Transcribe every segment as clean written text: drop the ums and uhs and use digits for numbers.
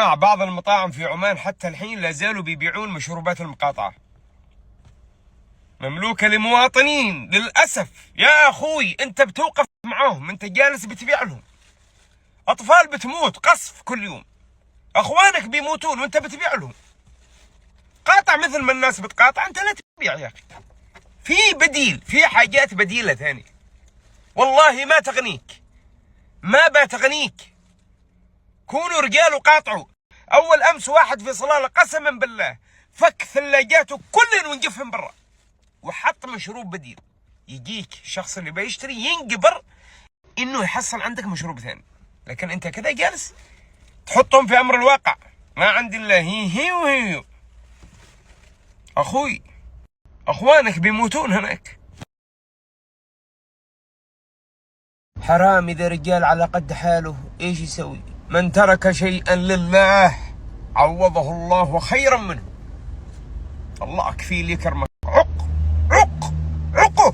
جماعة بعض المطاعم في عمان حتى الحين لا زالوا بيبيعون مشروبات المقاطعة مملوكة لمواطنين للأسف. يا أخوي أنت بتوقف معاهم، أنت جالس بتبيع لهم. أطفال بتموت قصف كل يوم، أخوانك بيموتون وأنت بتبيع لهم. قاطع مثل ما الناس بتقاطع، أنت لا تبيع يا أخي. في بديل، في حاجات بديلة ثانية والله ما تغنيك، ما بتغنيك. كونوا رجال وقاطعوا. أول أمس واحد في صلالة قسما بالله فك ثلاجاته كلهن ونقفهم برا وحط مشروب بديل. يجيك الشخص اللي بيشتري ينقبر انه يحصل عندك مشروب ثاني، لكن انت كذا جالس تحطهم في امر الواقع. ما عندي الا هي وهي. اخوي اخوانك بيموتون هناك. حرام اذا رجال على قد حاله ايش يسوي؟ من ترك شيئا لله عوضه الله خيرا منه. الله كفيل يكرمك. عقه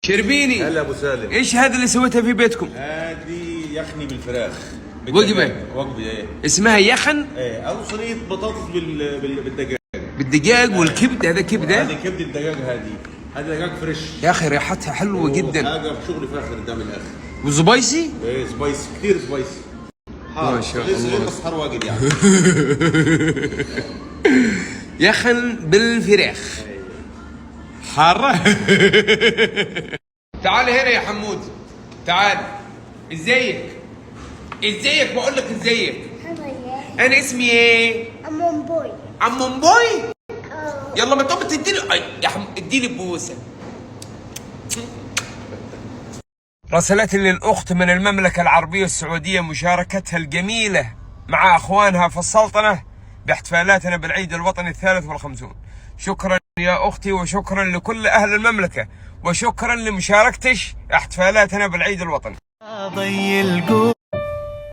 شربيني. هلا ابو سالم، ايش هذا اللي سويتها في بيتكم؟ هذه يخني بالفراخ. وجبه ايه اسمها يخن؟ ايه، او صينيه بطاطس بالدجاج. بالدجاج والكبد. هذا كبده؟ هذه كبده الدجاج. هذا دجاج فريش يا اخي ريحتها حلوه جدا. حاجه بشغل فاخر ده من الاخر. وسبايسي؟ ايه سبايسي، كثير سبايسي. ما شاء الله. بس حار واجد يعني. يخن بالفراخ حارة. تعال هنا يا حمود، تعال. ازيك؟ ازيك بقول لك ازيك؟ انا اسمي ايه؟ عمون بوي. عمون بوي؟ يلا ما تقوم تديني يا اديني بوسه. رسلت لي الأخت من المملكة العربية السعودية مشاركتها الجميلة مع أخوانها في السلطنة باحتفالاتنا بالعيد الوطني 53. شكرا يا أختي، وشكرا لكل أهل المملكة، وشكرا لمشاركتش احتفالاتنا بالعيد الوطني.